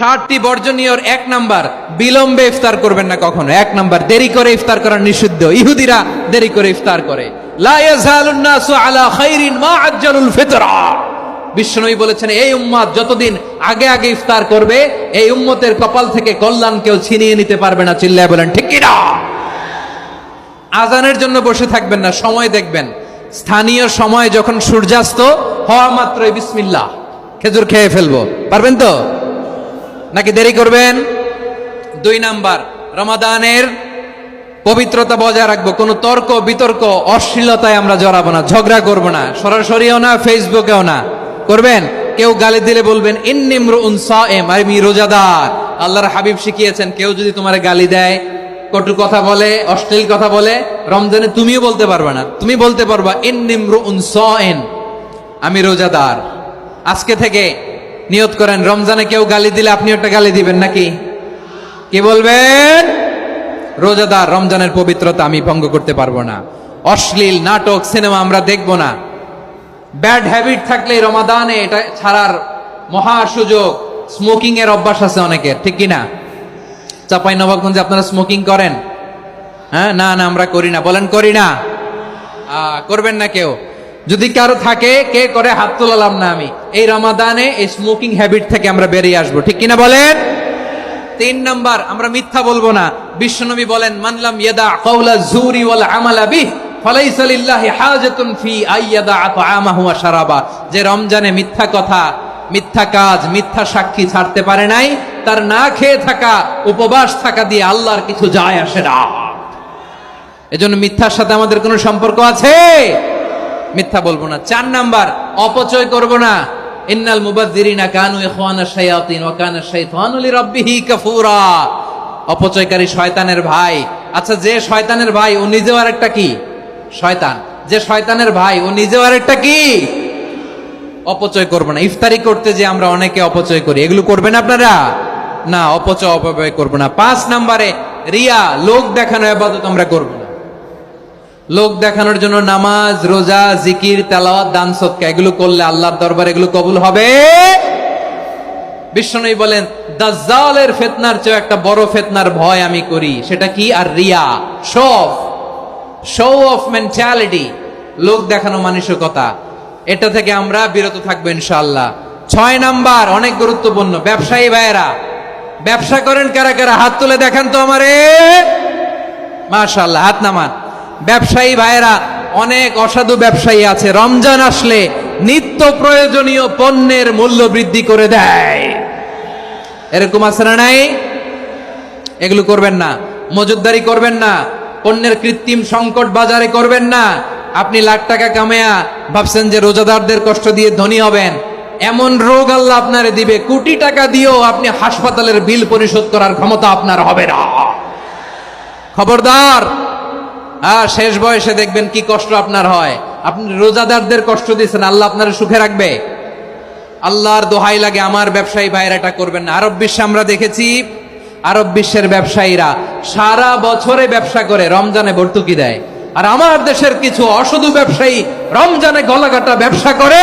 60টি বর্জনীয়র 1 number, বিলম্বে ইফতার করবেন না কখনো। 1 নাম্বার, দেরি করে ইফতার করা নিষিদ্ধ। ইহুদিরা দেরি করে ইফতার করে। লা ইয়াজালুন নাসু আলা খাইরিন মা আজ্জালুল ফিতরা। বিশ্বনবী বলেছেন, এই উম্মত যতদিন আগে আগে ইফতার করবে, এই উম্মতের কপাল থেকে কল্যাণ কেউ ছিনিয়ে নিতে পারবে না। চিল্লায় বলেন ঠিক কি না? আজানের জন্য বসে থাকবেন না, সময় দেখবেন। স্থানীয় সময় যখন সূর্যাস্ত হওয়া মাত্রই বিসমিল্লাহ, খেজুর খেয়ে ফেলবো। পারবেন তো নাকি দেরি করবেন? 2 নাম্বার, রমাদানের পবিত্রতা বজায় রাখবো। কোনো তর্ক বিতর্ক অশ্লীলতায় আমরা জড়াবো না, ঝগড়া করবো না, সরাসরিও না, ফেসবুকেও না। করবেন কেউ গালি দিলে বলবেন ইন্নিমরুন সায়েম, আমি রোজাদার। আল্লাহর হাবিব শিখিয়েছেন, কেউ যদি তোমার গালি দেয়, কটু কথা বলে, অশ্লীল কথা বলে, রমজানে তুমিও বলতে পারবে না। তুমি বলতে পারবা ইন্নিমরুন সায়েম, আমি রোজাদার। আজকে থেকে নিয়ত করেন, রমজানে কেউ গালি দিলে আপনি একটা গালি দিবেন নাকি? কি বলবেন? রোজাদার, রমজানের পবিত্রতা আমি ভঙ্গ করতে পারবো না। অশ্লীল নাটক সিনেমা আমরা দেখবো না। ব্যাড হ্যাবিট থাকলে রমাদানে এটা ছাড়ার মহা সুযোগ। স্মোকিং এর অভ্যাস আছে অনেকের, ঠিক কিনা? চাঁপাইনবাবগঞ্জে আপনারা স্মোকিং করেন? হ্যাঁ, না না আমরা করি না। বলেন করি না। করবেন না কেউ। যদি কারো থাকে, কে করে হাত তোলালাম না আমি। এই রমাদানে এই স্মোকিং হ্যাবিট থেকে আমরা বেরিয়ে আসবো, ঠিক কিনা বলেন? 3 নাম্বার, আমরা মিথ্যা বলবো না। বিশ্বনবী বলেন, মানলাম ইয়াদা কাওলা যুরি ওয়াল আমালা বিহি ফালাইসা লিল্লাহি হাজাতুন ফি আইয়াদা তাআমাহু ওয়া শারাবা। যে রমজানে মিথ্যা কথা, মিথ্যা কাজ, মিথ্যা সাক্ষী ছাড়তে পারে নাই, তার না খেয়ে থাকা, উপবাস থাকা দিয়ে আল্লাহর কিছু যায় আসে না। এজন্য মিথ্যার সাথে আমাদের কোনো সম্পর্ক আছে? মিথ্যা বলবো না। 4 নাম্বার, অপচয় করব না। ইন্নাল মুবাযযিরিনা কানু ইখওয়ানাশ শায়াতিন ওয়া কানা শাইতানু লিরাব্বিহি কাফুরা। অপচয়কারী শয়তানের ভাই। আচ্ছা, যে শয়তানের ভাই ও নিজেও আরেকটা কি? শয়তান। যে শয়তানের ভাই ও নিজেও আরেকটা কি? অপচয় করব না। ইফতারি করতে যে আমরা অনেকে অপচয় করি, এগুলো করবেন আপনারা না। অপচয় অপব্যয় করব না। 5 নাম্বারে, রিয়া, লোক দেখানো ইবাদত আমরা করব না। লোক দেখানোর জন্য নামাজ, রোজা, জিকির, তেলাওয়াত, দান সদকা এগুলো করলে আল্লাহর দরবারে এগুলো কবুল হবে? বিশ্বনবী বলেন, দাজ্জালের ফিতনার চেয়ে একটা বড় ফিতনার ভয় আমি করি। সেটা কি? আর রিয়া, শো অফ মেন্টালিটি, লোক দেখানো মানসিকতা। এটা থেকে আমরা বিরত থাকবো ইনশাআল্লাহ। 6 নাম্বার, অনেক গুরুত্বপূর্ণ। ব্যবসায়ী ভাইয়েরা, ব্যবসা করেন কারা কারা? হাত তুলে দেখান তো আমারে। মাশাআল্লাহ, হাত নামান। ব্যবসায়ী ভাইয়েরা, অনেক অসাধু ব্যবসায়ী আছে, রমজান আসলে নিত্য প্রয়োজনীয় পণ্যের মূল্য বৃদ্ধি করে দেয়। এরকম আছে না নাই? এগুলো করবেন না। মজুদদারি করবেন না। পণ্যের কৃত্রিম সংকট বাজারে করবেন না। আপনি লাখ টাকা কামায়া ভাবছেন যে রোজাদারদের কষ্ট দিয়ে ধনী হবেন। এমন রোগ আল্লাহ আপনারে দিবে, কোটি টাকা দিয়েও আপনি হাসপাতালের বিল পরিশোধ করার ক্ষমতা আপনার হবে না। খবরদার। শেষ বয়সে দেখবেন কি কষ্ট আপনার হয়। আপনি রোজাদারদের কষ্ট দিচ্ছেন, আল্লাহ আপনার সুখে রাখবে? আল্লাহর দোহাই লাগে, আমার ব্যবসায়ী ভাইরা এটা করবেন না। আরব বিশ্বে আমরা দেখেছি, আরব বিশ্বের ব্যবসায়ীরা সারা বছরে ব্যবসা করে, রমজানে ভর্তুকি দেয়। আর আমার দেশের কিছু অসাধু ব্যবসায়ী রমজানে গলাকাটা ব্যবসা করে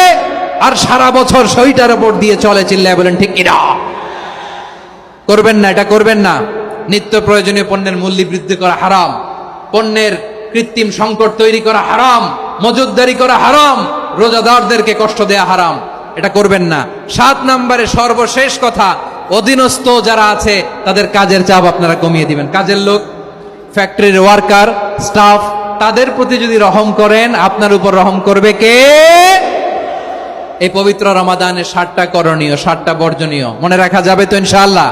আর সারা বছর সইটার উপর দিয়ে চলে। চিল্লায় বলেন ঠিক কিনা? করবেন না, এটা করবেন না। নিত্য প্রয়োজনীয় পণ্যের মূল্য বৃদ্ধি করা হারাম। পণ্যের কৃত্রিম সংকট তৈরি করা হারাম। মজুদদারি করা হারাম। রোজাদারদেরকে কষ্ট দেয়া হারাম। এটা করবেন না। 7 নাম্বারে সর্বশেষ কথা, অধীনস্থ যারা আছে তাদের কাজের চাপ আপনারা কমিয়ে দিবেন। কাজের লোক, ফ্যাক্টরির ওয়ার্কার, স্টাফ, তাদের প্রতি যদি রহম করেন, আপনার উপর রহম করবে কে? এই পবিত্র রমাদানে 7টা করণীয়, 7টা বর্জনীয় মনে রাখা যাবে তো ইনশাআল্লাহ?